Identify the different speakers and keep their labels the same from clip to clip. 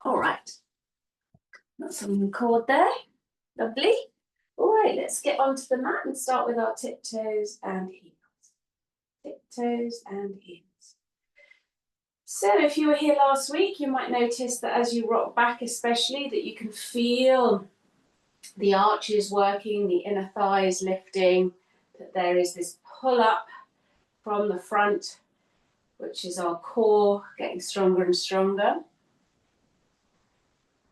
Speaker 1: All right. Got some record there. Lovely. All right, let's get onto the mat and start with our tiptoes and heels. Tiptoes and heels. So if you were here last week, you might notice that as you rock back especially, that you can feel the arches working, the inner thighs lifting, that there is this pull up from the front, which is our core getting stronger and stronger.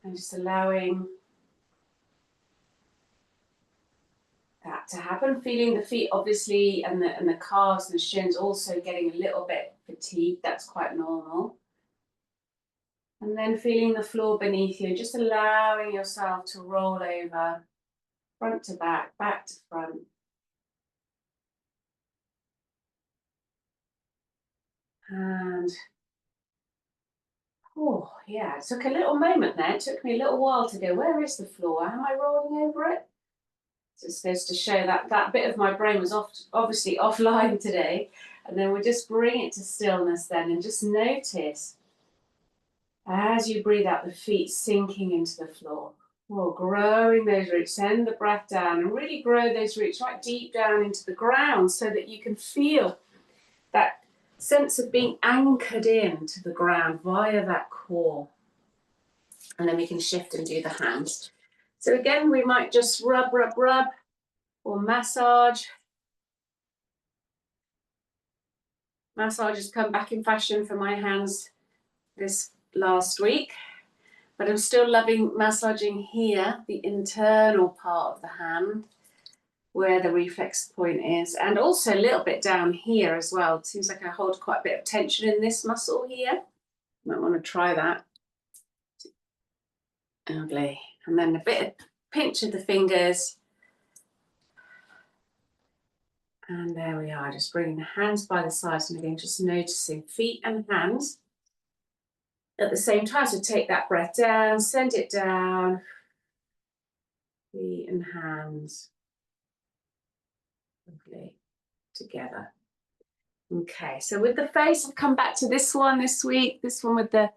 Speaker 1: And just allowing that to happen, feeling the feet obviously and the calves and the shins also getting a little bit fatigued. That's quite normal. And then feeling the floor beneath you, just allowing yourself to roll over front to back to front. And oh yeah, it took a little moment there. It took me a little while to go, where is the floor? Am I rolling over it? So it's supposed to show that that bit of my brain was obviously offline today. And then we just bring it to stillness then and just notice as you breathe out the feet sinking into the floor. Oh, growing those roots, send the breath down and really grow those roots right deep down into the ground so that you can feel that sense of being anchored into the ground via that core. And then we can shift and do the hands. So again, we might just rub or massage. Massage has come back in fashion for my hands this last week, but I'm still loving massaging here, the internal part of the hand, where the reflex point is, and also a little bit down here as well. It seems like I hold quite a bit of tension in this muscle here. Might want to try that. Lovely. And then a bit of pinch of the fingers. And there we are, just bringing the hands by the sides and again, just noticing feet and hands at the same time. So take that breath down, send it down, feet and hands, lovely, together. Okay, so with the face, I've come back to this one this week, this one with the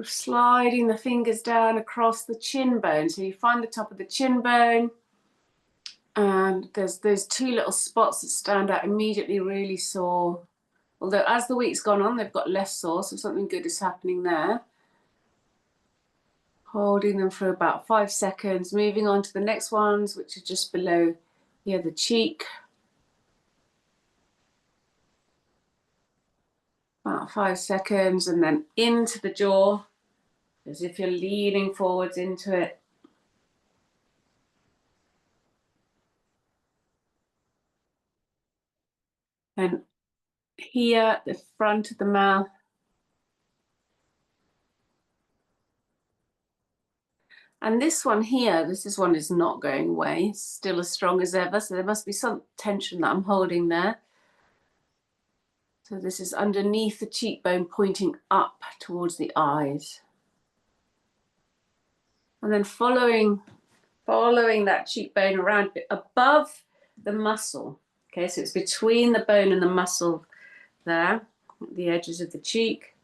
Speaker 1: sliding the fingers down across the chin bone. So you find the top of the chin bone, and there's those two little spots that stand out immediately, really sore. Although as the week's gone on, they've got less sore, so something good is happening there. Holding them for about 5 seconds, moving on to the next ones, which are just below here, the cheek. About 5 seconds, and then into the jaw, as if you're leaning forwards into it. And here at the front of the mouth. And this one here, this one is not going away. It's still as strong as ever. So there must be some tension that I'm holding there. So this is underneath the cheekbone, pointing up towards the eyes. And then following that cheekbone around above the muscle. Okay, so it's between the bone and the muscle there, at the edges of the cheek.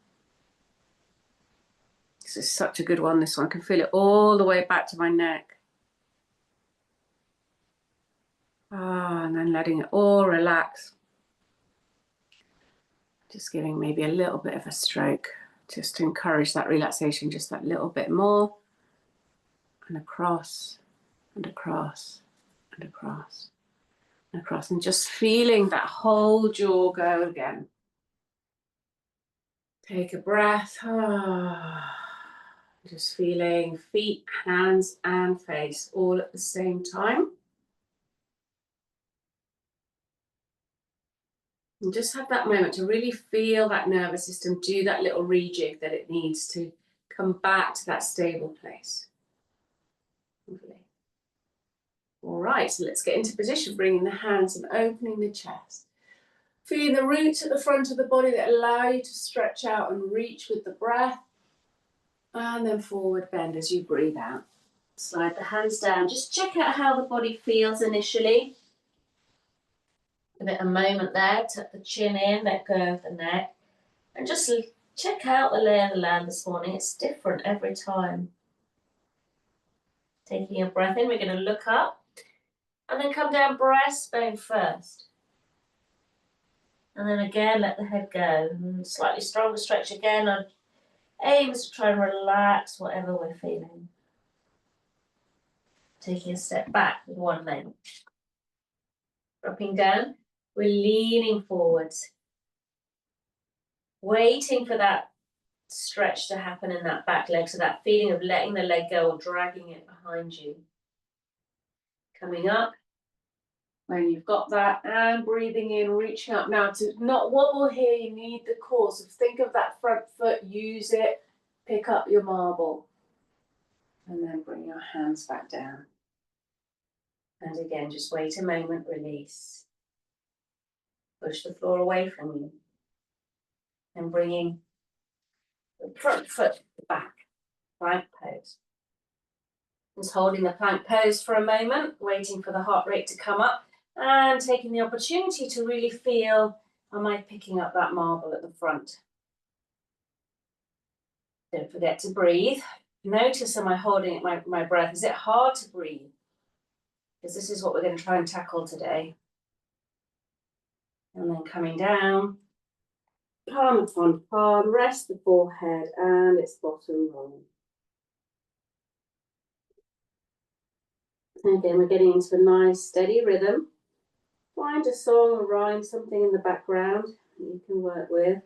Speaker 1: This is such a good one, this one. I can feel it all the way back to my neck. And then letting it all relax. Just giving maybe a little bit of a stroke, just to encourage that relaxation, just that little bit more. And across, and across, and across, and across. And just feeling that whole jaw go again. Take a breath. Just feeling feet, hands, and face all at the same time. And just have that moment to really feel that nervous system do that little rejig that it needs to come back to that stable place. Lovely. All right, so let's get into position, bringing the hands and opening the chest. Feeling the roots at the front of the body that allow you to stretch out and reach with the breath. And then forward bend as you breathe out. Slide the hands down. Just check out how the body feels initially. Give it a moment there, tuck the chin in, let go of the neck. And just Check out the lay of the land this morning. It's different every time. Taking a breath in, we're going to look up and then come down breastbone first. And then again, let the head go. And slightly stronger stretch again. Our aim is to try and relax whatever we're feeling. Taking a step back with one leg. Dropping down, we're leaning forwards. Waiting for that stretch to happen in that back leg. So that feeling of letting the leg go or dragging it behind you. Coming up. When you've got that, and breathing in, reaching up. Now to not wobble here, you need the core. So think of that front foot, use it, pick up your marble. And then bring your hands back down. And again, just wait a moment, release. Push the floor away from you. And bringing the front foot back, plank pose. Just holding the plank pose for a moment, waiting for the heart rate to come up. And taking the opportunity to really feel, am I picking up that marble at the front? Don't forget to breathe. Notice, am I holding my breath? Is it hard to breathe? Because this is what we're going to try and tackle today. And then coming down, palm upon palm, rest the forehead and its bottom roll. And again, we're getting into a nice steady rhythm. Find a song or rhyme, something in the background that you can work with.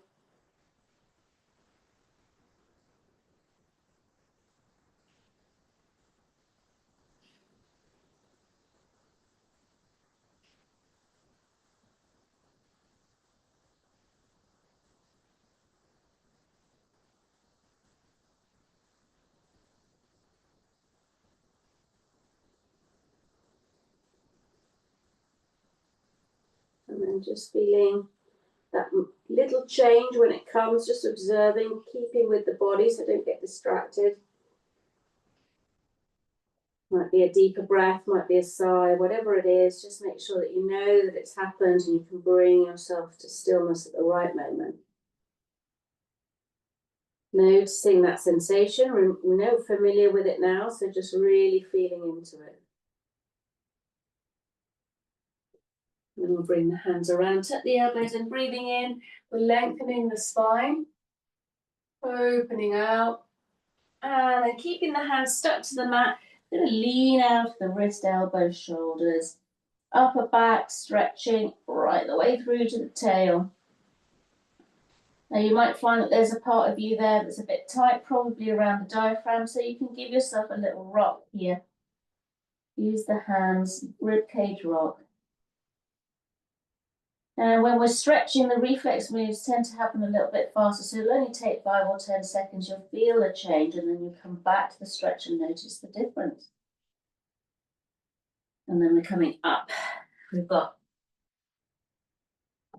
Speaker 1: And then just feeling that little change when it comes, just observing, keeping with the body so don't get distracted. Might be a deeper breath, might be a sigh, whatever it is, just make sure that you know that it's happened and you can bring yourself to stillness at the right moment. Noticing that sensation, we know we're familiar with it now, so just really feeling into it. And we'll bring the hands around, tuck the elbows and breathing in. We're lengthening the spine, opening out, and then keeping the hands stuck to the mat. Going to lean out the wrist, elbows, shoulders, upper back, stretching right the way through to the tail. Now you might find that there's a part of you there that's a bit tight, probably around the diaphragm, so you can give yourself a little rock here. Use the hands, ribcage rock. And when we're stretching, the reflex moves tend to happen a little bit faster, so it'll only take 5 or 10 seconds. You'll feel a change, and then you come back to the stretch and notice the difference. And then we're coming up. We've got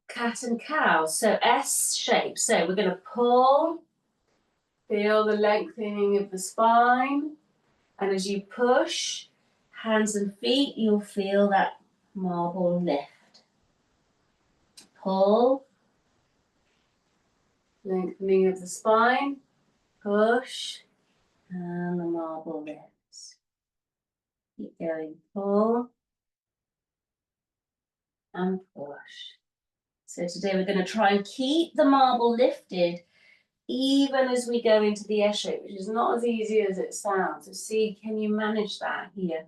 Speaker 1: cat and cow, so S shape. So we're going to pull, feel the lengthening of the spine, and as you push, hands and feet, you'll feel that marble lift. Pull, lengthening of the spine, push, and the marble lifts. Keep going, pull, and push. So today we're going to try and keep the marble lifted even as we go into the S shape, which is not as easy as it sounds. So see, can you manage that here?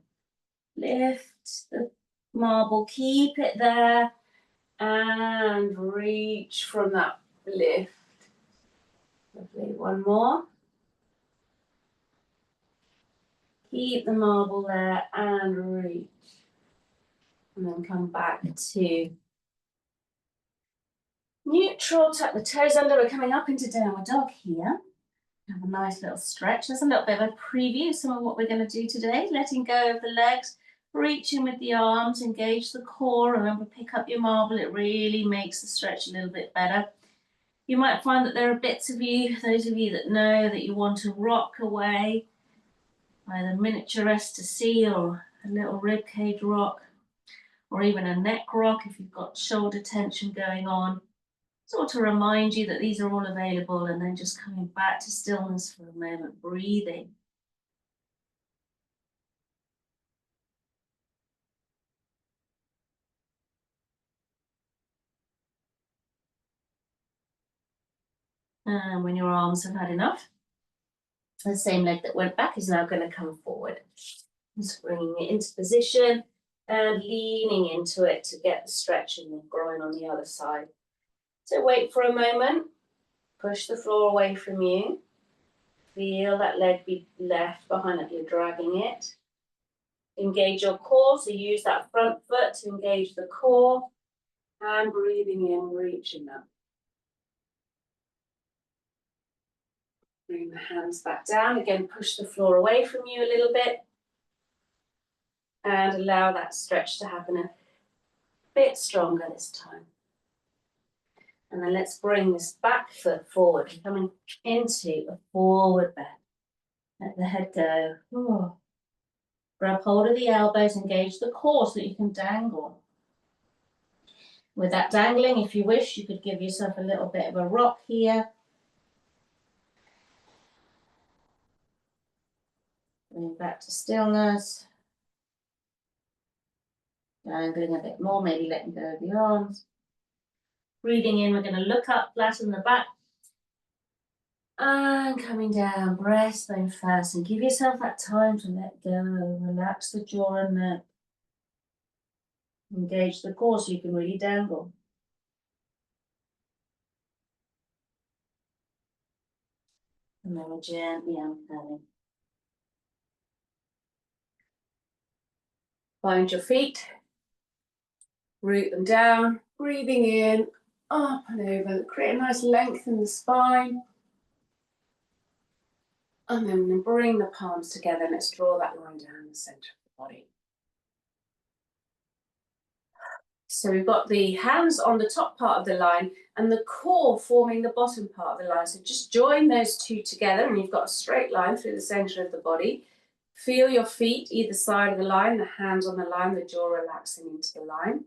Speaker 1: Lift the marble, keep it there, and reach from that lift. Lovely, one more. Keep the marble there and reach. And then come back to neutral, tuck the toes under. We're coming up into downward dog here. Have a nice little stretch. There's a little bit of a preview of some of what we're going to do today. Letting go of the legs, reaching with the arms, engage the core. Remember, pick up your marble. It really makes the stretch a little bit better. You might find that there are bits of you, those of you that know that you want to rock away, either miniature STNR or a little ribcage rock, or even a neck rock if you've got shoulder tension going on. sort to remind you that these are all available, and then just coming back to stillness for a moment, breathing. And when your arms have had enough, the same leg that went back is now going to come forward. Just bringing it into position and leaning into it to get the stretch in the groin on the other side. So wait for a moment, push the floor away from you. Feel that leg be left behind, like you're dragging it. Engage your core, so use that front foot to engage the core. And breathing in, reaching up. Bring the hands back down. Again, push the floor away from you a little bit. And allow that stretch to happen a bit stronger this time. And then let's bring this back foot forward, coming into a forward bend. Let the head go. Oh. Grab hold of the elbows, engage the core so that you can dangle. With that dangling, if you wish, you could give yourself a little bit of a rock here. Bring back to stillness. Dangling a bit more, maybe letting go of the arms. Breathing in, we're going to look up, flatten the back. And coming down, breastbone first, and give yourself that time to let go. Relax the jaw and neck. Engage the core so you can really dangle. And then we're gently unpelling. Find your feet. Root them down. Breathing in, up and over. Create a nice length in the spine. And then we're going to bring the palms together. Let's draw that line down the center of the body. So we've got the hands on the top part of the line and the core forming the bottom part of the line. So just join those two together and you've got a straight line through the center of the body. Feel your feet either side of the line, the hands on the line, the jaw relaxing into the line.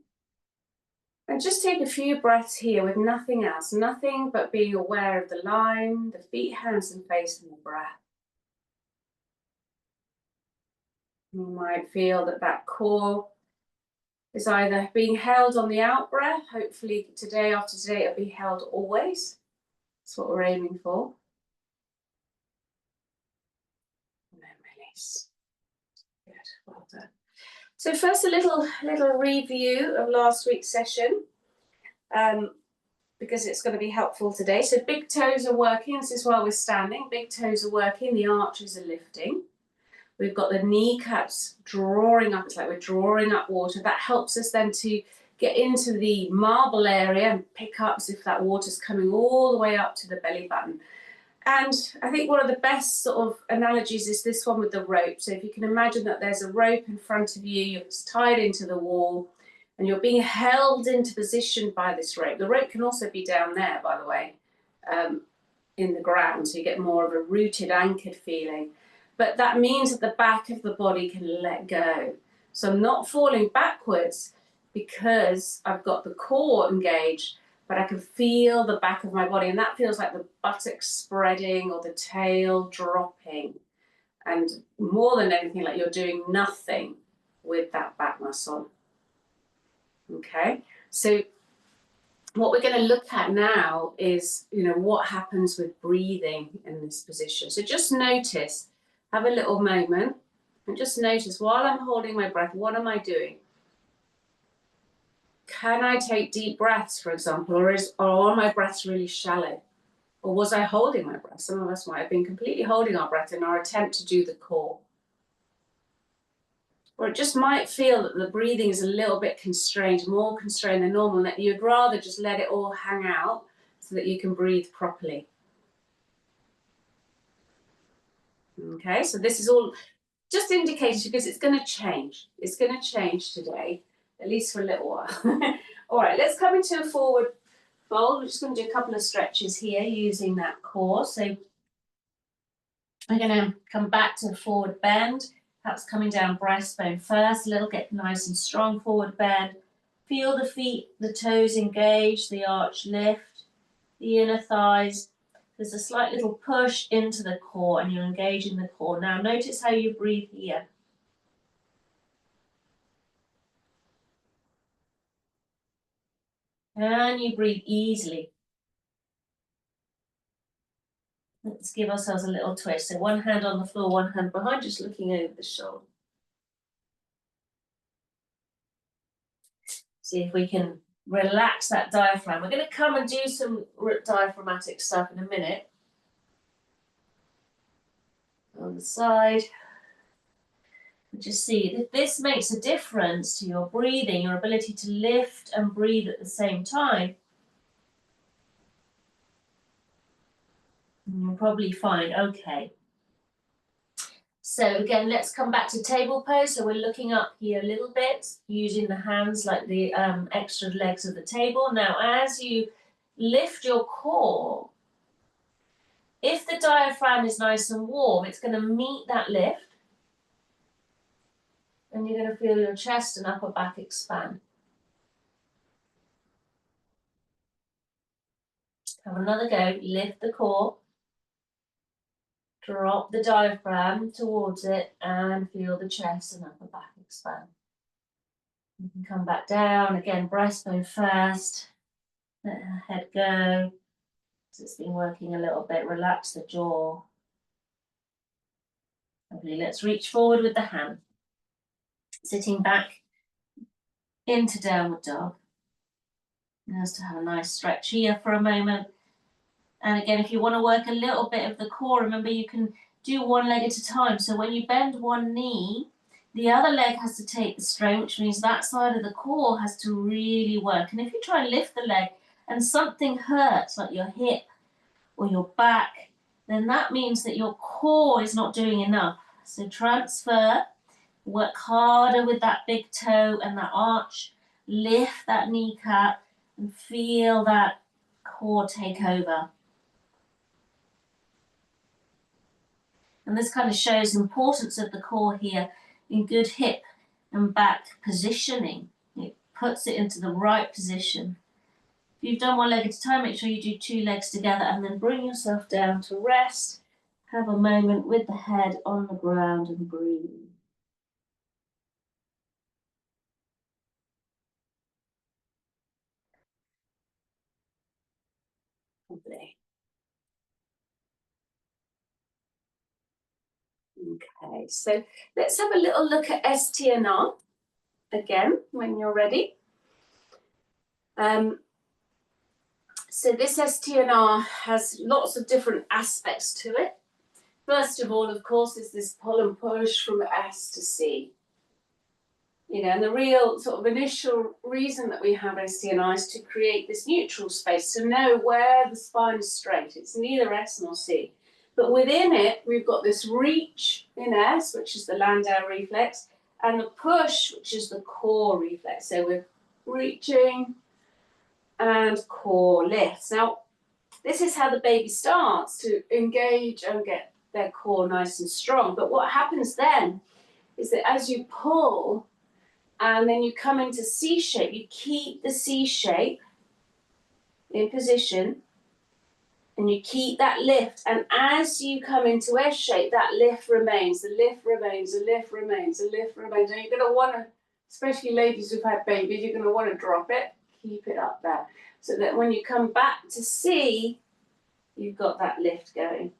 Speaker 1: And just take a few breaths here with nothing else, nothing but being aware of the line, the feet, hands and face and the breath. You might feel that that core is either being held on the out breath. Hopefully today, after today, it'll be held always. That's what we're aiming for. And then release. Good, well done. So first a little review of last week's session, because it's going to be helpful today. So big toes are working. This is while we're standing. Big toes are working. The arches are lifting. We've got the kneecaps drawing up. It's like we're drawing up water. That helps us then to get into the marble area and pick up as if that water's coming all the way up to the belly button. And I think one of the best sort of analogies is this one with the rope. So if you can imagine that there's a rope in front of you, it's tied into the wall, and you're being held into position by this rope. The rope can also be down there, by the way, in the ground, so you get more of a rooted, anchored feeling. But that means that the back of the body can let go. So I'm not falling backwards because I've got the core engaged, but I can feel the back of my body, and that feels like the buttocks spreading or the tail dropping. And more than anything, like you're doing nothing with that back muscle. Okay, so what we're going to look at now is, what happens with breathing in this position. So just notice, have a little moment, and just notice while I'm holding my breath, what am I doing? Can I take deep breaths, for example, or are my breaths really shallow? Or was I holding my breath? Some of us might have been completely holding our breath in our attempt to do the core. Or it just might feel that the breathing is a little bit constrained, more constrained than normal, and that you'd rather just let it all hang out so that you can breathe properly. Okay, so this is all just indicated because it's going to change. It's going to change today, at least for a little while. All right, let's come into a forward fold. We're just going to do a couple of stretches here using that core. So we're going to come back to a forward bend, perhaps coming down breastbone first, a little get nice and strong forward bend. Feel the feet, the toes engage, the arch lift.
Speaker 2: the inner thighs. There's a slight little push into the core and you're engaging the core. Now notice how you breathe here. And you breathe easily. Let's give ourselves a little twist. So one hand on the floor, one hand behind, just looking over the shoulder. See if we can relax that diaphragm. We're going to come and do some diaphragmatic stuff in a minute. On the side. Just see that this makes a difference to your breathing, your ability to lift and breathe at the same time. And you'll probably find, okay. So again, let's come back to table pose. So we're looking up here a little bit, using the hands like the extra legs of the table. Now, as you lift your core, if the diaphragm is nice and warm, it's going to meet that lift. And you're going to feel your chest and upper back expand. Have another go. Lift the core. Drop the diaphragm towards it and feel the chest and upper back expand. You can come back down. Again, breastbone first. Let the head go. So it's been working a little bit. Relax the jaw. Lovely. Let's reach forward with the hand. Sitting back into downward dog. Just to have a nice stretch here for a moment. And again, if you want to work a little bit of the core, remember you can do one leg at a time. So when you bend one knee, the other leg has to take the strain, which means that side of the core has to really work. And if you try and lift the leg and something hurts, like your hip or your back, then that means that your core is not doing enough. So transfer, work harder with that big toe and that arch, lift that kneecap and feel that core take over. And this kind of shows the importance of the core here in good hip and back positioning. It puts it into the right position. If you've done one leg at a time, make sure you do two legs together and then bring yourself down to rest. Have a moment with the head on the ground and breathe. Lovely. Okay, so let's have a little look at STNR again when you're ready. So this STNR has lots of different aspects to it. First of all, of course, is this pull and push from S to C. You know, and the real sort of initial reason that we have STNR is to create this neutral space, to know where the spine is straight. It's neither S nor C. But within it, we've got this reach in S, which is the Landau reflex, and the push, which is the core reflex. So we're reaching and core lifts. Now, this is how the baby starts to engage and get their core nice and strong. But what happens then is that as you pull and then you come into C shape, you keep the C shape in position and you keep that lift. And as you come into S shape, that lift remains, the lift remains, the lift remains, the lift remains. And you're going to want to, especially ladies who've had babies, you're going to want to drop it, keep it up there. So that when you come back to C, you've got that lift going.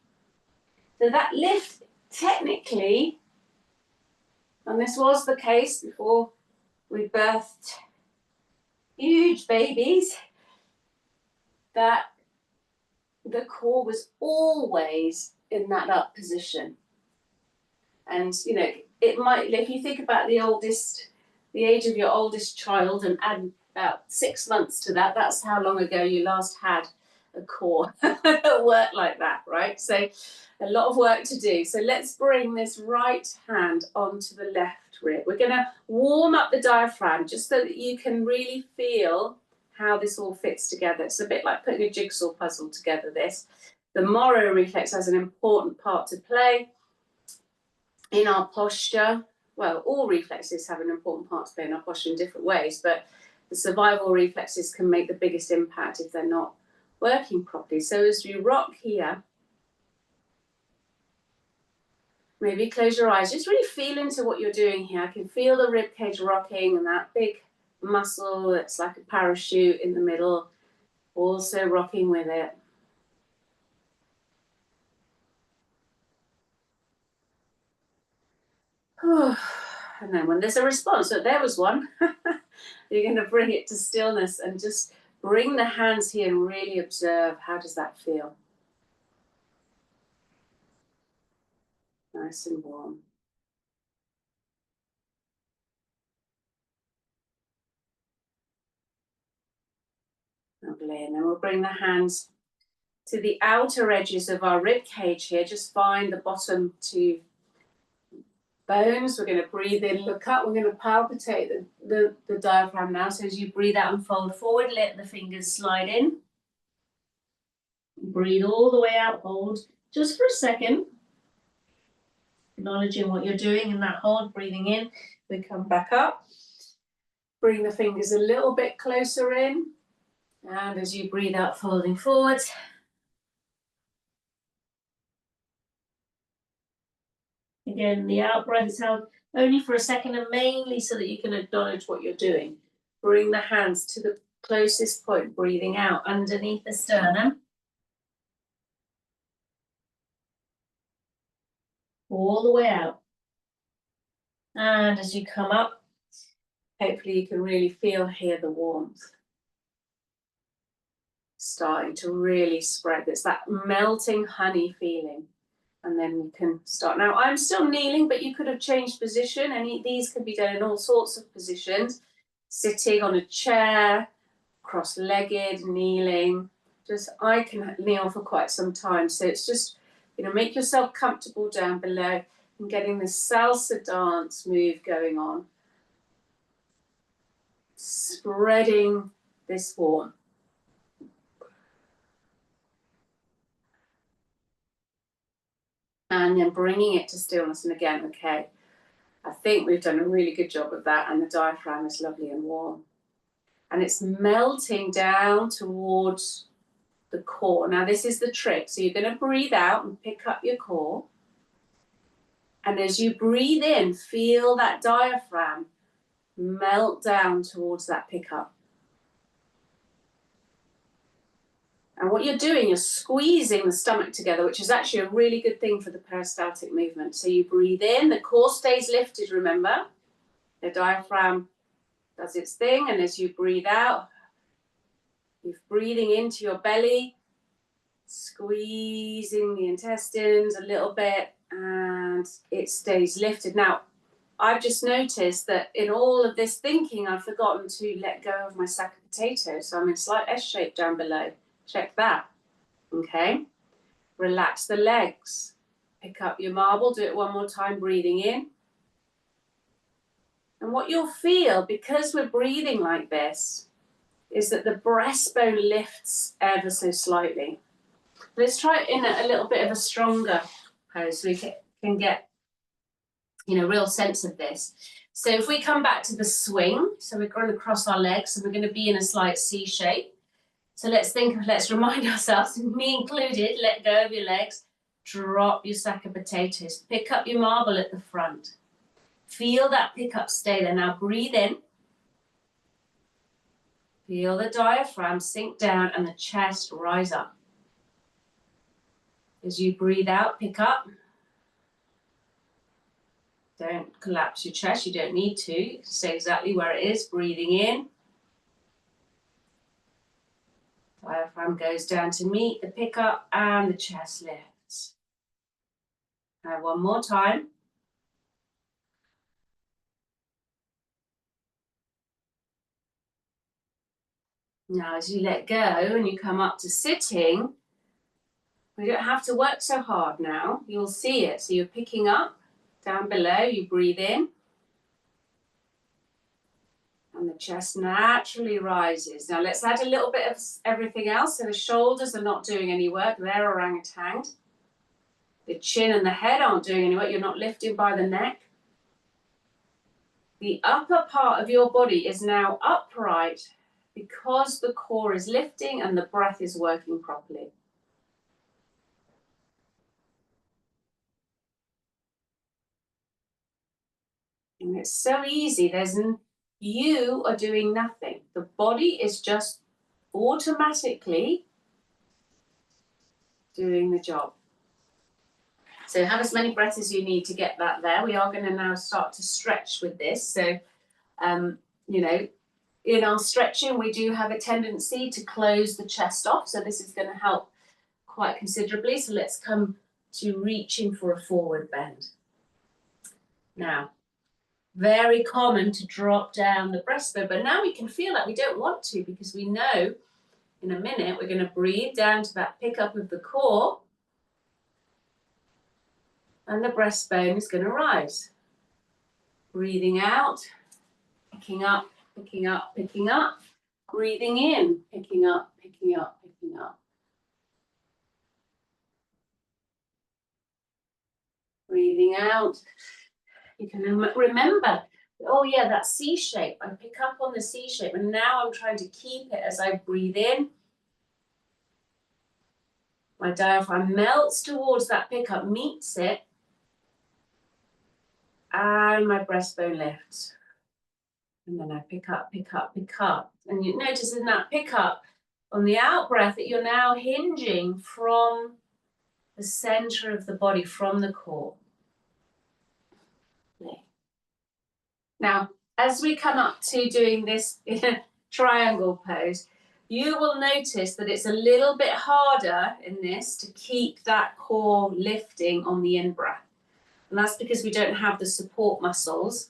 Speaker 2: So that lift, technically, and this was the case before we birthed huge babies, that the core was always in that up position. And, you know, it might, if you think about the age of your oldest child and add about 6 months to that, that's how long ago you last had a core that worked like that, right? So a lot of work to do. So let's bring this right hand onto the left rib. We're going to warm up the diaphragm just so that you can really feel how this all fits together. It's a bit like putting a jigsaw puzzle together, this. The Moro reflex has an important part to play in our posture. Well, all reflexes have an important part to play in our posture in different ways, but the survival reflexes can make the biggest impact if they're not working properly. So as we rock here, maybe close your eyes. Just really feel into what you're doing here. I can feel the rib cage rocking and that big muscle that's like a parachute in the middle, also rocking with it. And then when there's a response, so there was one, you're going to bring it to stillness and just bring the hands here and really observe, how does that feel? Nice and warm. Lovely. And then we'll bring the hands to the outer edges of our rib cage here. Just find the bottom two bones. We're going to breathe in, look up. We're going to palpitate the diaphragm now. So as you breathe out and fold forward, let the fingers slide in. Breathe all the way out, hold just for a second. Acknowledging what you're doing in that hold, breathing in. We come back up. Bring the fingers a little bit closer in. And as you breathe out, folding forward. Again, the out breath is held only for a second and mainly so that you can acknowledge what you're doing. Bring the hands to the closest point, breathing out underneath the sternum. All the way out. And as you come up, hopefully you can really feel here the warmth starting to really spread. It's that melting honey feeling. And then we can start. Now, I'm still kneeling, but you could have changed position. These can be done in all sorts of positions. Sitting on a chair, cross-legged, kneeling. I can kneel for quite some time. So it's just, make yourself comfortable down below and getting this salsa dance move going on. Spreading this warmth. And then bringing it to stillness. And again, okay, I think we've done a really good job of that. And the diaphragm is lovely and warm. And it's melting down towards the core. Now, this is the trick. So you're going to breathe out and pick up your core. And as you breathe in, feel that diaphragm melt down towards that pickup. And what you're doing, you're squeezing the stomach together, which is actually a really good thing for the peristaltic movement. So you breathe in, the core stays lifted, remember? The diaphragm does its thing, and as you breathe out, you're breathing into your belly, squeezing the intestines a little bit, and it stays lifted. Now, I've just noticed that in all of this thinking, I've forgotten to let go of my sack of potatoes. So I'm in slight S shape down below. Check that. Okay. Relax the legs. Pick up your marble. Do it one more time, breathing in. And what you'll feel, because we're breathing like this, is that the breastbone lifts ever so slightly. Let's try it in a little bit of a stronger pose so we can get, real sense of this. So if we come back to the swing, so we're going to cross our legs and we're going to be in a slight C shape. So let's remind ourselves, me included, let go of your legs, drop your sack of potatoes, pick up your marble at the front. Feel that pickup stay there. Now breathe in. Feel the diaphragm sink down and the chest rise up. As you breathe out, pick up. Don't collapse your chest, you don't need to. Stay exactly where it is, breathing in. Diaphragm goes down to meet the pickup and the chest lifts. Now one more time. Now as you let go and you come up to sitting, we don't have to work so hard now. You'll see it. So you're picking up down below, you breathe in. And the chest naturally rises. Now let's add a little bit of everything else. So the shoulders are not doing any work. They're orangutan. The chin and the head aren't doing any work. You're not lifting by the neck. The upper part of your body is now upright because the core is lifting and the breath is working properly. And it's so easy. You are doing nothing. The body is just automatically doing the job. So have as many breaths as you need to get that there. We are going to now start to stretch with this. So, you know, in our stretching, we do have a tendency to close the chest off. So this is going to help quite considerably. So let's come to reaching for a forward bend. Now, very common to drop down the breastbone, but now we can feel like we don't want to, because we know in a minute we're going to breathe down to that pickup of the core, and the breastbone is going to rise. Breathing out, picking up, picking up, picking up. Breathing in, picking up, picking up, picking up. Breathing out. You can remember, oh yeah, that C shape. I pick up on the C shape, and now I'm trying to keep it as I breathe in. My diaphragm melts towards that pickup, meets it, and my breastbone lifts. And then I pick up, pick up, pick up. And you notice in that pickup, on the out breath, that you're now hinging from the center of the body, from the core. Now, as we come up to doing this triangle pose, you will notice that it's a little bit harder in this to keep that core lifting on the in-breath. And that's because we don't have the support muscles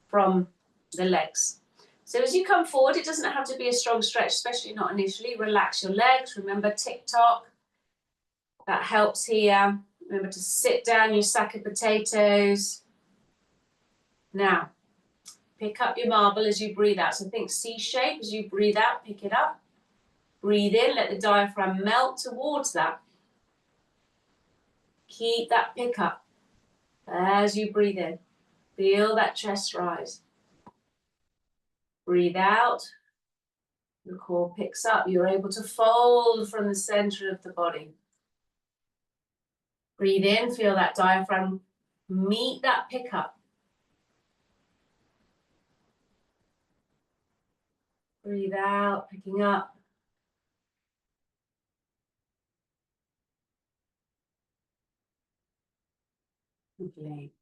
Speaker 2: from the legs. So as you come forward, it doesn't have to be a strong stretch, especially not initially. Relax your legs. Remember tick-tock. That helps here. Remember to sit down your sack of potatoes. Now, pick up your marble as you breathe out. So think C shape as you breathe out, pick it up. Breathe in, let the diaphragm melt towards that. Keep that pickup as you breathe in. Feel that chest rise. Breathe out. The core picks up. You're able to fold from the center of the body. Breathe in, feel that diaphragm meet that pickup. Breathe out, picking up. Lovely.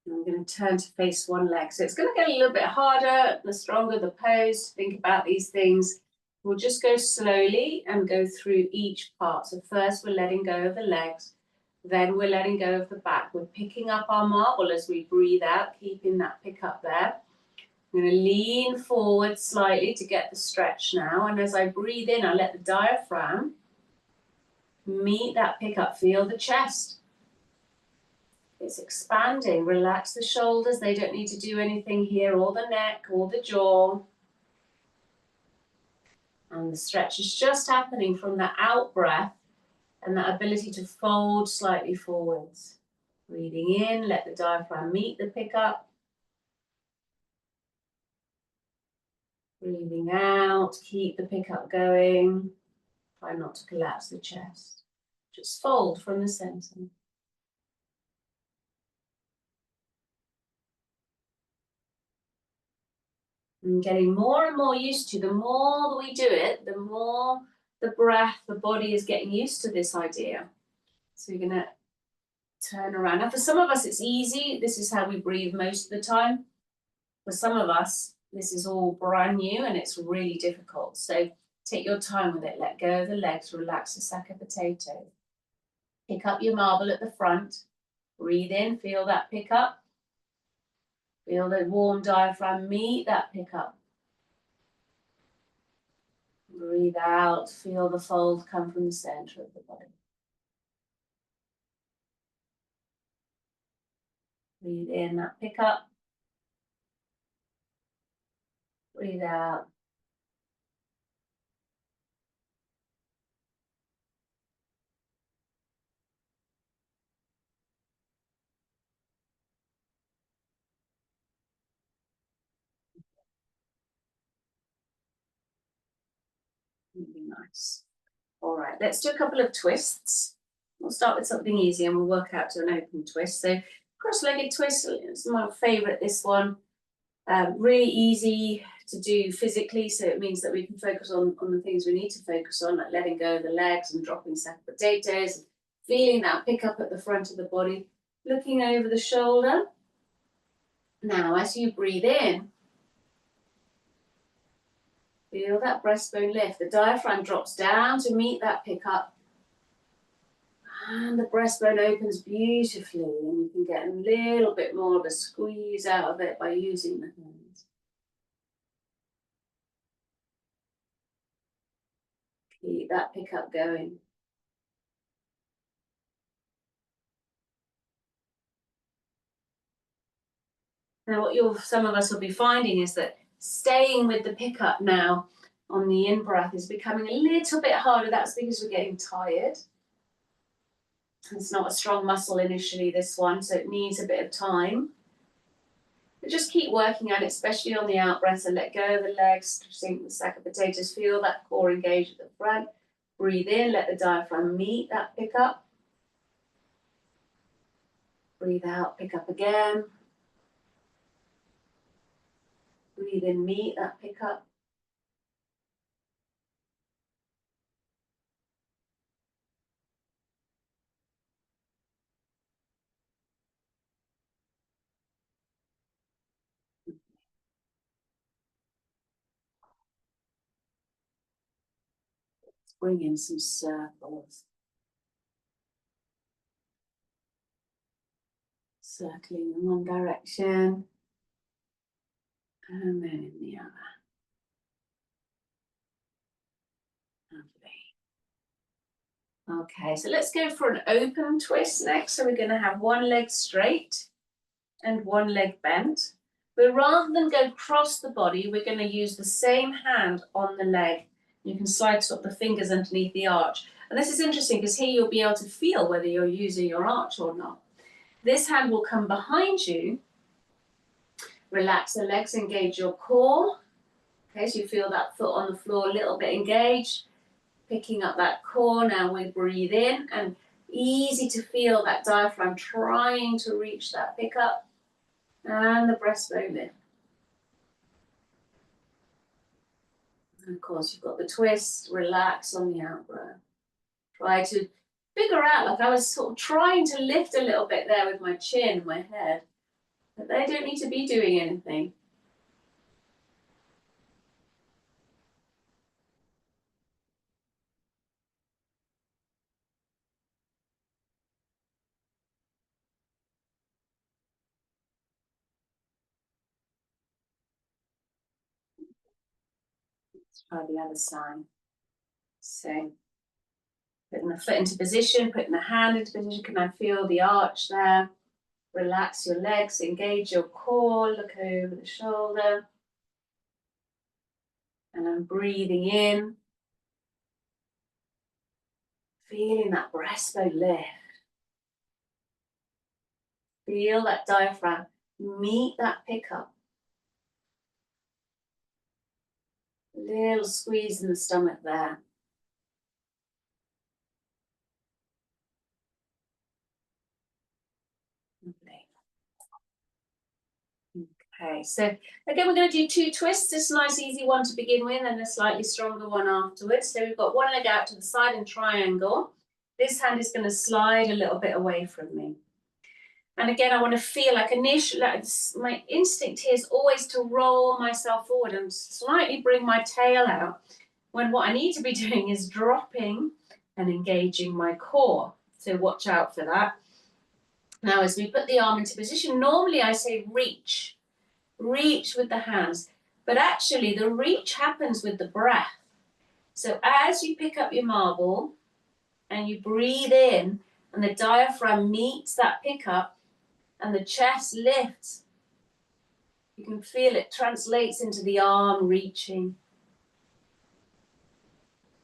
Speaker 2: I'm going to turn to face one leg. So it's going to get a little bit harder the stronger the pose to think about these things. We'll just go slowly and go through each part. So first we're letting go of the legs. Then we're letting go of the back. We're picking up our marble as we breathe out, keeping that pickup there. I'm going to lean forward slightly to get the stretch now. And as I breathe in, I let the diaphragm meet that pickup. Feel the chest. It's expanding. Relax the shoulders. They don't need to do anything here, or the neck, or the jaw. And the stretch is just happening from that out breath and that ability to fold slightly forwards. Breathing in, let the diaphragm meet the pickup. Breathing out, keep the pickup going. Try not to collapse the chest. Just fold from the center. And getting more and more used to, the more that we do it, the more the breath, the body is getting used to this idea. So you're going to turn around. Now for some of us it's easy. This is how we breathe most of the time. For some of us, this is all brand new and it's really difficult. So take your time with it. Let go of the legs. Relax the sack of potato. Pick up your marble at the front. Breathe in. Feel that pickup. Feel the warm diaphragm meet that pickup. Breathe out. Feel the fold come from the center of the body. Breathe in that pickup. Breathe out.
Speaker 1: Really nice. All right, let's do a couple of twists. We'll start with something easy and we'll work out to an open twist. So cross-legged twist is my favorite, this one. Really easy to do physically, so it means that we can focus on the things we need to focus on, like letting go of the legs and dropping sack of potatoes, feeling that pick up at the front of the body, looking over the shoulder. Now, as you breathe in, feel that breastbone lift. The diaphragm drops down to meet that pickup. And the breastbone opens beautifully, and you can get a little bit more of a squeeze out of it by using the hands. Keep that pickup going. Now, what some of us will be finding is that staying with the pickup now on the in-breath is becoming a little bit harder. That's because we're getting tired. It's not a strong muscle initially, this one, so it needs a bit of time. But just keep working at it, especially on the out-breath, and let go of the legs, sink the sack of potatoes, feel that core engage at the front. Breathe in, let the diaphragm meet that pickup. Breathe out, pick up again. Breathe in, meet that pickup. Let's bring in some circles. Circling in one direction and then in the other. Lovely. Okay, so let's go for an open twist next. So we're going to have one leg straight and one leg bent. But rather than go across the body, we're going to use the same hand on the leg. You can slide sort of the fingers underneath the arch. And this is interesting because here you'll be able to feel whether you're using your arch or not. This hand will come behind you. Relax the legs, engage your core. Okay, so you feel that foot on the floor a little bit engaged. Picking up that core, now we breathe in, and easy to feel that diaphragm trying to reach that pickup. And the breastbone lift. And of course, you've got the twist, relax on the out breath. Try to figure out, like I was sort of trying to lift a little bit there with my chin, my head, but they don't need to be doing anything. Let's try the other side. So, putting the foot into position, putting the hand into position. Can I feel the arch there? Relax your legs, engage your core, look over the shoulder. And I'm breathing in, feeling that breastbone lift. Feel that diaphragm meet that pickup. Little squeeze in the stomach there. Lovely. Okay, so again, we're going to do two twists. This nice easy one to begin with and a slightly stronger one afterwards. So we've got one leg out to the side in triangle. This hand is going to slide a little bit away from me. And again, I want to feel like initially, my instinct here is always to roll myself forward and slightly bring my tail out, when what I need to be doing is dropping and engaging my core. So watch out for that. Now, as we put the arm into position, normally I say reach with the hands, but actually the reach happens with the breath. So as you pick up your marble and you breathe in and the diaphragm meets that pickup and the chest lifts, you can feel it translates into the arm reaching.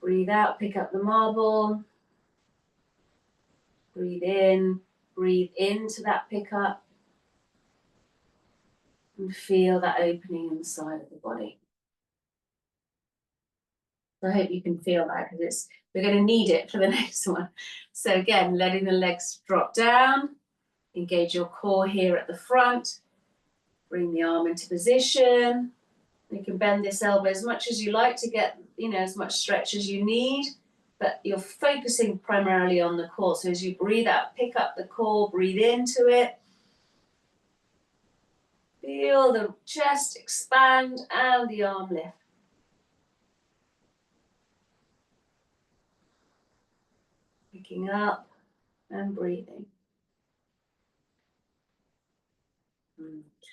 Speaker 1: Breathe out, pick up the marble. Breathe into that pickup. And feel that opening in the side of the body.
Speaker 2: I hope you can feel that because we're going to need it for the next one. So again, letting the legs drop down, engage your core here at the front, bring the arm into position. You can bend this elbow as much as you like to get, as much stretch as you need, but you're focusing primarily on the core. So as you breathe out, pick up the core, breathe into it. Feel the chest expand and the arm lift. Picking up and breathing.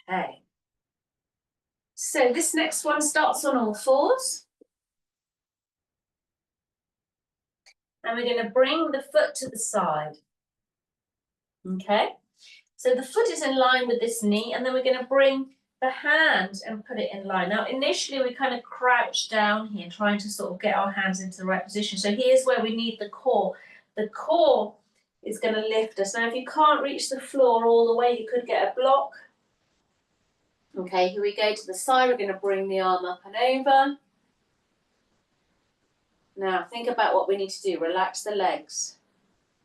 Speaker 2: Okay. So this next one starts on all fours. And we're going to bring the foot to the side. Okay. So the foot is in line with this knee, and then we're going to bring the hand and put it in line. Now, initially, we kind of crouch down here, trying to sort of get our hands into the right position. So here's where we need the core. The core is going to lift us. Now, if you can't reach the floor all the way, you could get a block. Okay, here we go to the side. We're going to bring the arm up and over. Now, think about what we need to do. Relax the legs.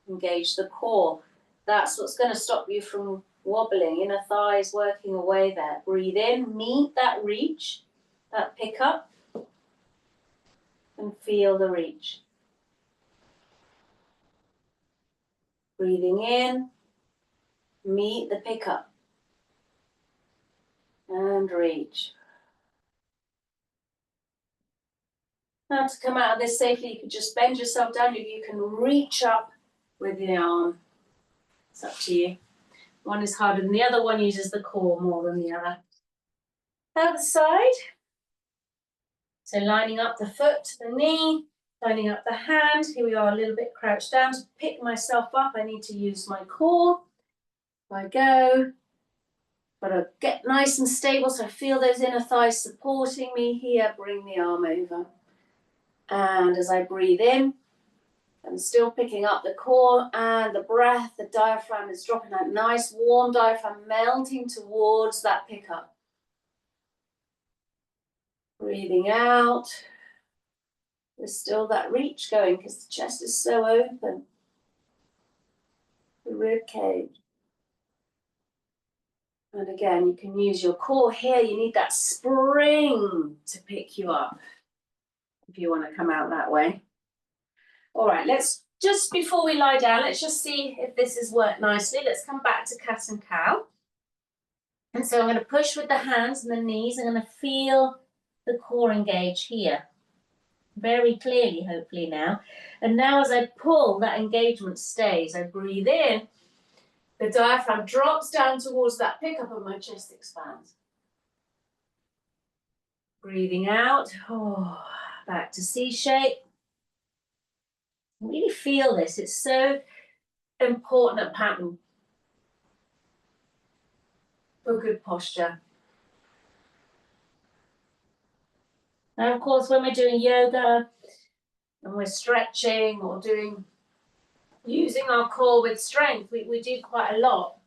Speaker 2: Engage the core. That's what's going to stop you from wobbling. Inner thighs working away there. Breathe in, meet that reach, that pickup, and feel the reach. Breathing in, meet the pickup, and reach. Now to come out of this safely, you can just bend yourself down. You can reach up with the arm. It's up to you. One is harder than the other. One uses the core more than the other. Other side. So lining up the foot to the knee, lining up the hand. Here we are a little bit crouched down. To pick myself up, I need to use my core. I go. Got to get nice and stable so I feel those inner thighs supporting me here. Bring the arm over. And as I breathe in, I'm still picking up the core and the breath. The diaphragm is dropping, that nice warm diaphragm melting towards that pickup. Breathing out. There's still that reach going because the chest is so open. The rib cage. And again, you can use your core here. You need that spring to pick you up if you want to come out that way. All right, let's just before we lie down, let's just see if this has worked nicely. Let's come back to cat and cow. And so I'm going to push with the hands and the knees. I'm going to feel the core engage here. Very clearly, hopefully now. And now as I pull, that engagement stays. I breathe in. The diaphragm drops down towards that pickup and my chest expands. Breathing out. Oh, back to C shape. Really feel this. It's so important a pattern for good posture. Now, of course, when we're doing yoga and we're stretching or using our core with strength, we do quite a lot.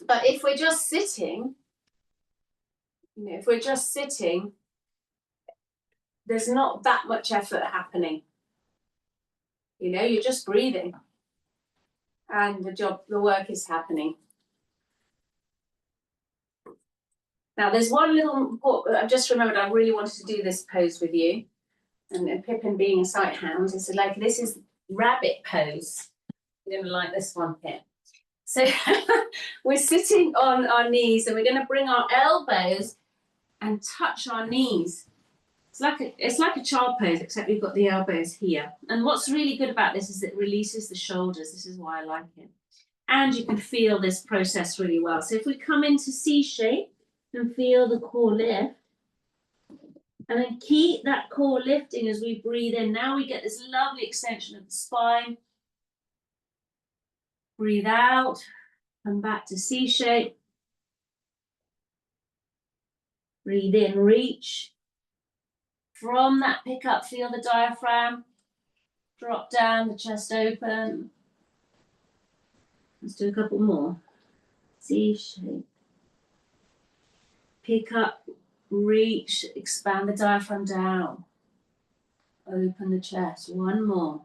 Speaker 2: But if we're just sitting, there's not that much effort happening. You're just breathing. And the work is happening. Now, there's one little, I've just remembered I really wanted to do this pose with you. And Pippin being a sight hound, it's like, this is rabbit pose. You're going to like this one here. So we're sitting on our knees and we're going to bring our elbows and touch our knees. It's like a child pose, except we've got the elbows here. And what's really good about this is it releases the shoulders. This is why I like it. And you can feel this process really well. So if we come into C shape and feel the core lift, and then keep that core lifting as we breathe in. Now we get this lovely extension of the spine. Breathe out, come back to C shape. Breathe in, reach. From that pickup, feel the diaphragm. Drop down, the chest open. Let's do a couple more. C shape. Pick up, reach, expand the diaphragm down. Open the chest. One more.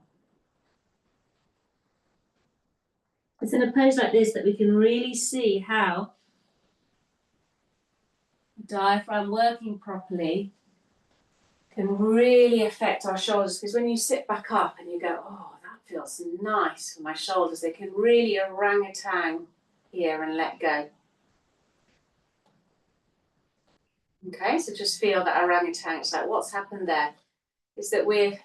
Speaker 2: It's in a pose like this that we can really see how the diaphragm working properly can really affect our shoulders, because when you sit back up and you go, oh, that feels nice for my shoulders, they can really orangutan here and let go. Okay, so just feel that orangutan. It's like, what's happened there is that we've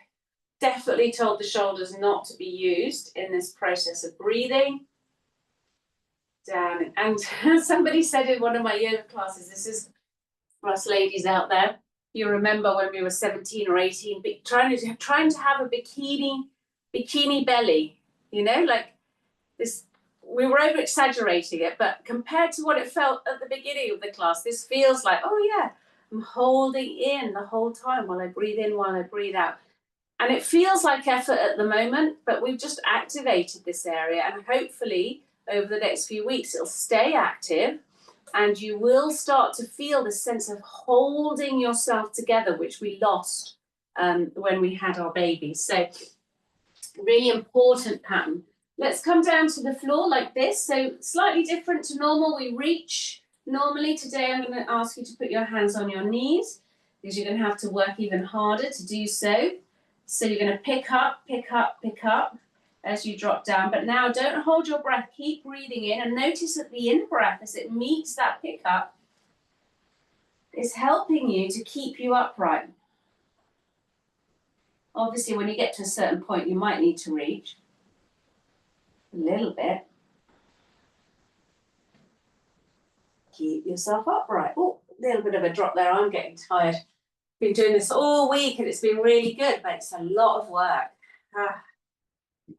Speaker 2: definitely told the shoulders not to be used in this process of breathing down. And somebody said in one of my yoga classes, this is for us ladies out there, you remember when we were 17 or 18, trying to have a bikini belly, you know, like this. We were over exaggerating it, but compared to what it felt at the beginning of the class, this feels like, oh yeah, I'm holding in the whole time while I breathe in, while I breathe out. And it feels like effort at the moment, but we've just activated this area, and hopefully over the next few weeks it'll stay active, and you will start to feel the sense of holding yourself together, which we lost when we had our babies. So really important pattern. Let's come down to the floor like this. So slightly different to normal. We reach normally. Today I'm going to ask you to put your hands on your knees, because you're going to have to work even harder to do so. So you're going to pick up as you drop down. But now don't hold your breath. Keep breathing in, and notice that the in-breath, as it meets that pickup, is helping you to keep you upright. Obviously, when you get to a certain point, you might need to reach a little bit. Keep yourself upright. Oh, a little bit of a drop there. I'm getting tired. Been doing this all week and it's been really good, but it's a lot of work.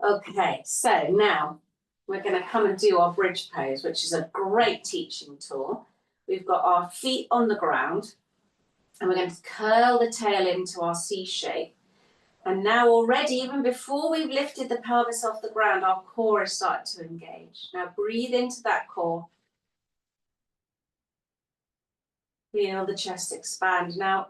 Speaker 2: Okay, so now we're going to come and do our bridge pose, which is a great teaching tool. We've got our feet on the ground, and we're going to curl the tail into our C shape. And now already, even before we've lifted the pelvis off the ground, our core is starting to engage. Now breathe into that core. Feel the chest expand. Now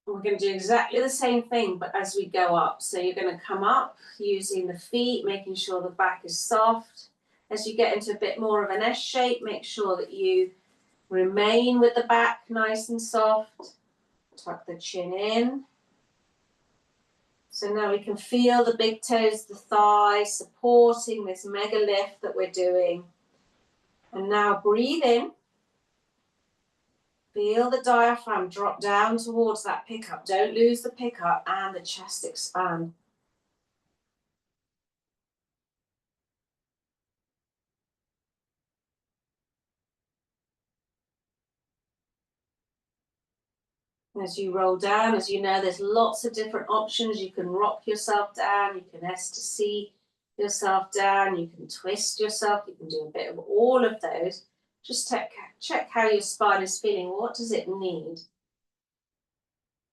Speaker 2: we're going to do exactly the same thing, but as we go up. So you're going to come up using the feet, making sure the back is soft. As you get into a bit more of an S shape, make sure that you remain with the back nice and soft. Tuck the chin in. So now we can feel the big toes, the thighs, supporting this mega lift that we're doing. And now breathe in. Feel the diaphragm drop down towards that pickup. Don't lose the pickup, and the chest expand. As you roll down, as you know, there's lots of different options. You can rock yourself down, you can S to C yourself down, you can twist yourself, you can do a bit of all of those. Just check how your spine is feeling. What does it need?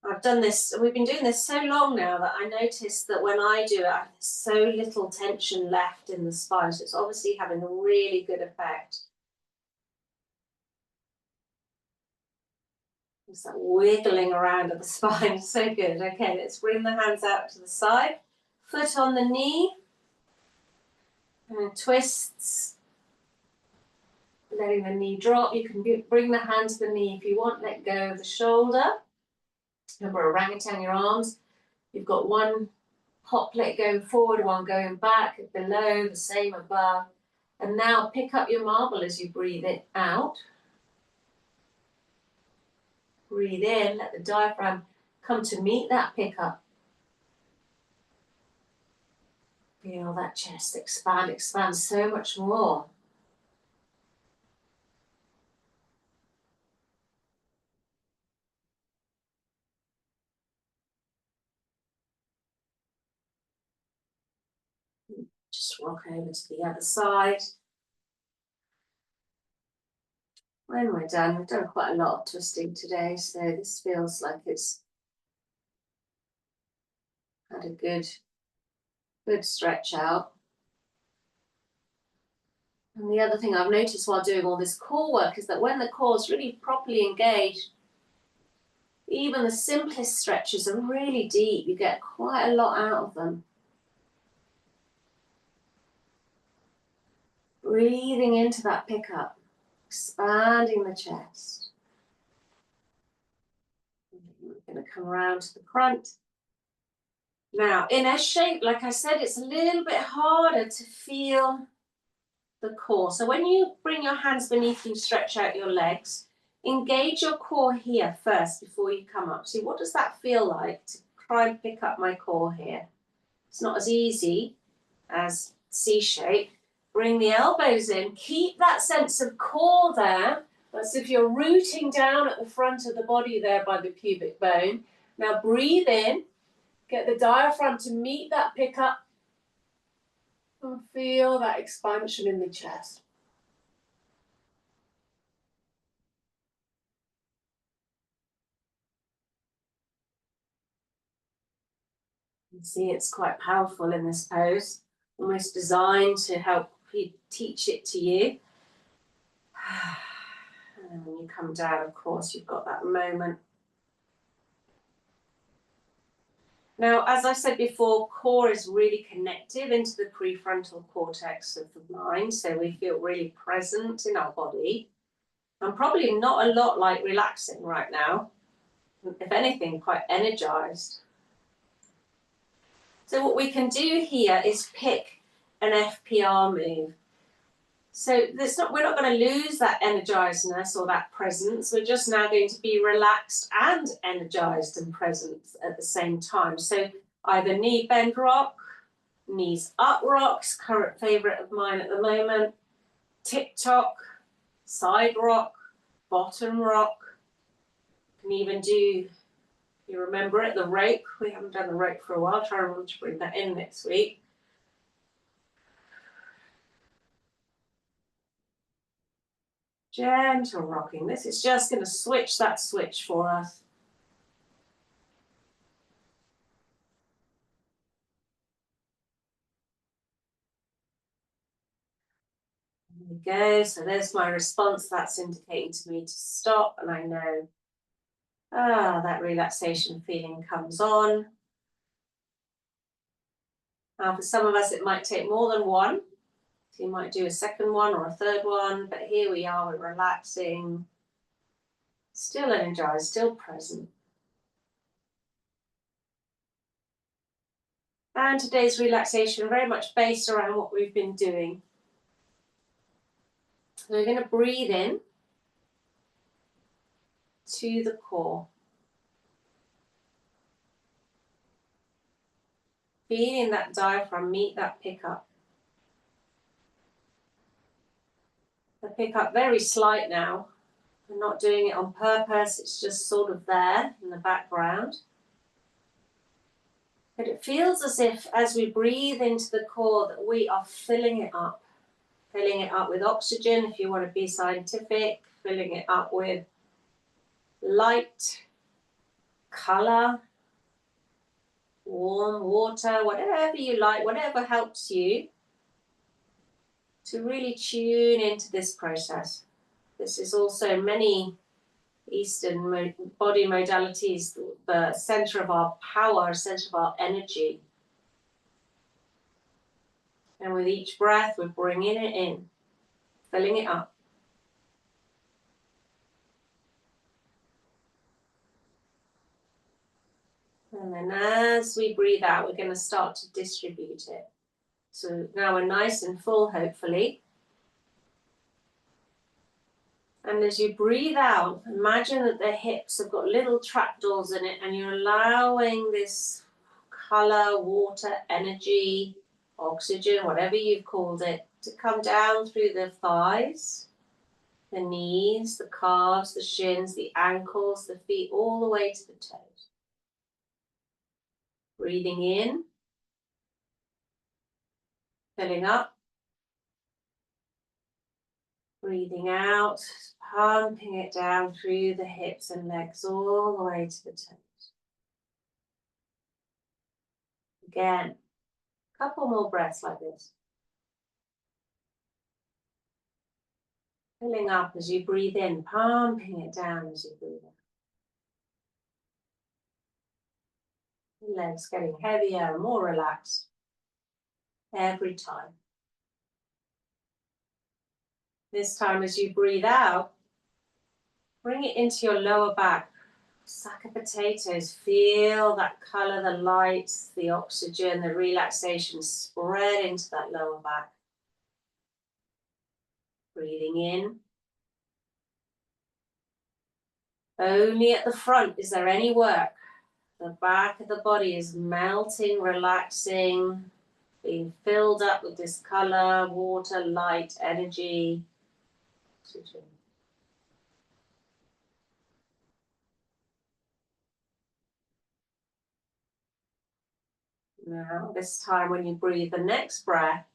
Speaker 2: I've done this, we've been doing this so long now that I noticed that when I do it, I have so little tension left in the spine. So it's obviously having a really good effect. It's like wiggling around at the spine. So good. Okay, let's bring the hands out to the side. Foot on the knee. And twists. Letting the knee drop. You can bring the hand to the knee if you want. Let go of the shoulder. Remember, orangutan your arms. You've got one hop leg going forward, one going back, below, the same above. And now pick up your marble as you breathe it out. Breathe in, let the diaphragm come to meet that pickup. Feel that chest expand so much more. Just rock over to the other side. When we're done, we've done quite a lot of twisting today, so this feels like it's had a good stretch out. And the other thing I've noticed while doing all this core work is that when the core is really properly engaged, Even the simplest stretches are really deep. You get quite a lot out of them. Breathing into that pickup, expanding the chest. We're going to come around to the front. Now, in S shape, like I said, it's a little bit harder to feel the core. So when you bring your hands beneath you, stretch out your legs, engage your core here first before you come up. See, what does that feel like to try and pick up my core here? It's not as easy as C shape. Bring the elbows in. Keep that sense of core there. That's if you're rooting down at the front of the body there by the pubic bone. Now breathe in. Get the diaphragm to meet that pickup. And feel that expansion in the chest. You can see it's quite powerful in this pose. Almost designed to help teach it to you. And then when you come down, of course, you've got that moment. Now, as I said before, core is really connective into the prefrontal cortex of the mind, so we feel really present in our body, and probably not a lot like relaxing right now. If anything, quite energized. So what we can do here is pick an FPR move. So we're not going to lose that energizedness or that presence. We're just now going to be relaxed and energized and present at the same time. So either knee bend rock, knees up rocks, current favorite of mine at the moment, tick-tock, side rock, bottom rock. You can even do, if you remember it, the rope. We haven't done the rope for a while. Try and remember to bring that in next week. Gentle rocking. This is just going to switch that switch for us. There we go. So there's my response. That's indicating to me to stop, and I know that relaxation feeling comes on. Now, for some of us, it might take more than one. So you might do a second one or a third one, but here we are, we're relaxing, still energized, still present. And today's relaxation very much based around what we've been doing. So we're going to breathe in to the core. Feeling that diaphragm meet that pickup. The pickup very slight now. We're not doing it on purpose, it's just sort of there in the background. But it feels as if as we breathe into the core that we are filling it up with oxygen if you want to be scientific, filling it up with light, color, warm water, whatever you like, whatever helps you to really tune into this process. This is also many Eastern body modalities, the center of our power, center of our energy. And with each breath, we're bringing it in, filling it up. And then as we breathe out, we're going to start to distribute it. So now we're nice and full, hopefully. And as you breathe out, imagine that the hips have got little trapdoors in it, and you're allowing this color, water, energy, oxygen, whatever you've called it, to come down through the thighs, the knees, the calves, the shins, the ankles, the feet, all the way to the toes. Breathing in, filling up. Breathing out, pumping it down through the hips and legs all the way to the toes. Again, a couple more breaths like this. Filling up as you breathe in, pumping it down as you breathe out. Legs getting heavier and more relaxed every time. This time as you breathe out, bring it into your lower back. Sack of potatoes, feel that colour, the light, the oxygen, the relaxation spread into that lower back. Breathing in. Only at the front is there any work. The back of the body is melting, relaxing, being filled up with this colour, water, light, energy. Oxygen. Now, this time when you breathe the next breath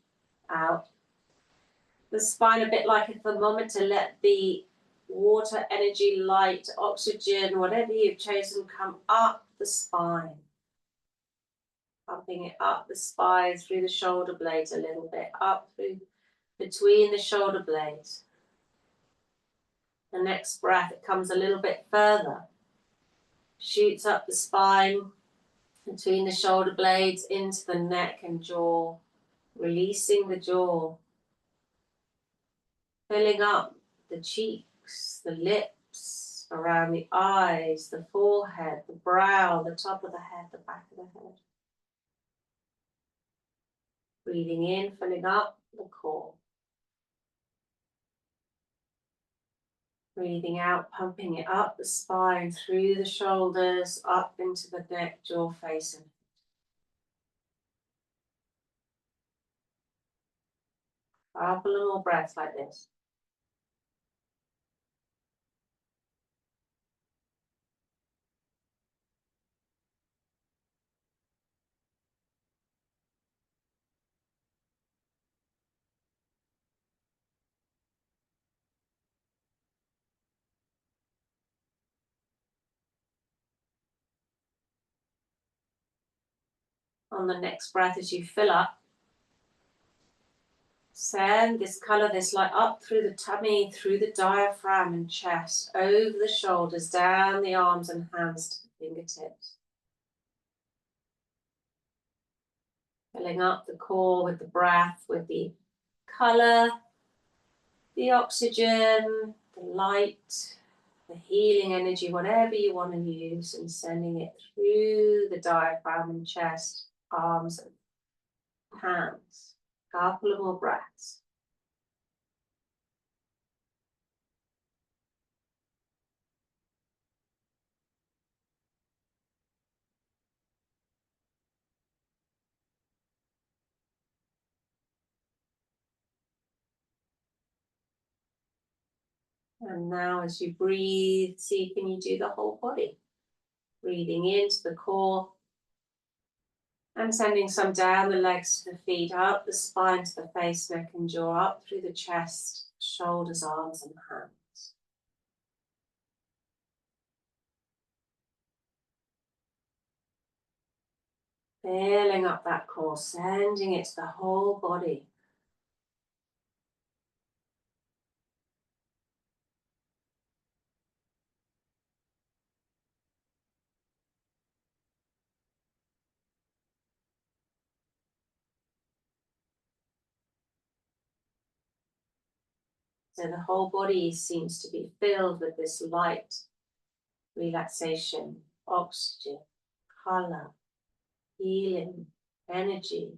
Speaker 2: out, the spine a bit like a thermometer, let the water, energy, light, oxygen, whatever you've chosen, come up the spine. Pumping it up the spine, through the shoulder blades a little bit, up through between the shoulder blades. The next breath, it comes a little bit further. Shoots up the spine, between the shoulder blades, into the neck and jaw. Releasing the jaw. Filling up the cheeks, the lips, around the eyes, the forehead, the brow, the top of the head, the back of the head. Breathing in, filling up the core. Breathing out, pumping it up the spine, through the shoulders, up into the neck, jaw facing. Couple of more breaths like this. On the next breath, as you fill up, send this colour, this light up through the tummy, through the diaphragm and chest, over the shoulders, down the arms and hands to the fingertips. Filling up the core with the breath, with the colour, the oxygen, the light, the healing energy, whatever you want to use, and sending it through the diaphragm and chest, arms and hands. A couple of more breaths. And now as you breathe, see, can you do the whole body? Breathing into the core and sending some down the legs to the feet, up the spine to the face, neck and jaw, up through the chest, shoulders, arms and hands. Filling up that core, sending it to the whole body. So the whole body seems to be filled with this light, relaxation, oxygen, color, healing, energy.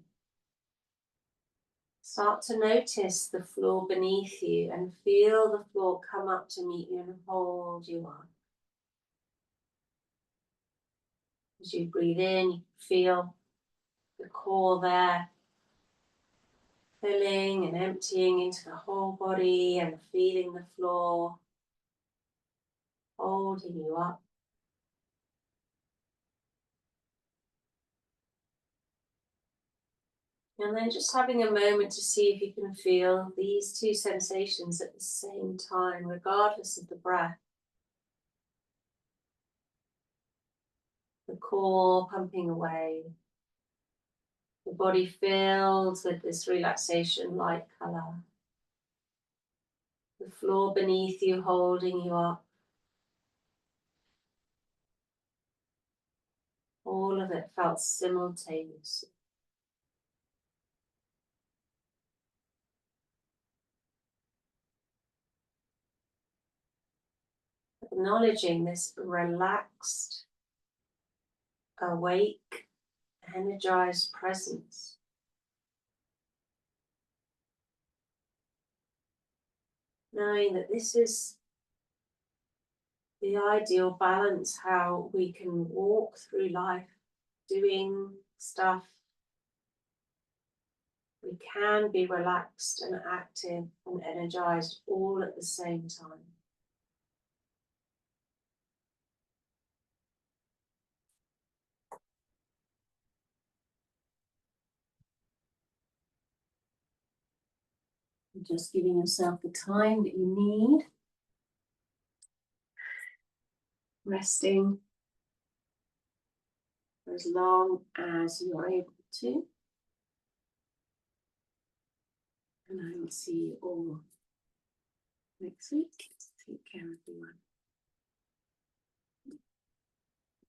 Speaker 2: Start to notice the floor beneath you and feel the floor come up to meet you and hold you up. As you breathe in, you feel the core there, filling and emptying into the whole body and feeling the floor, holding you up. And then just having a moment to see if you can feel these two sensations at the same time, regardless of the breath. The core pumping away, the body filled with this relaxation, light color. The floor beneath you holding you up. All of it felt simultaneous. Acknowledging this relaxed, awake, energized presence. Knowing that this is the ideal balance, how we can walk through life doing stuff. We can be relaxed and active and energized all at the same time. Just giving yourself the time that you need. Resting for as long as you are able to. And I will see you all next week. Take care, everyone.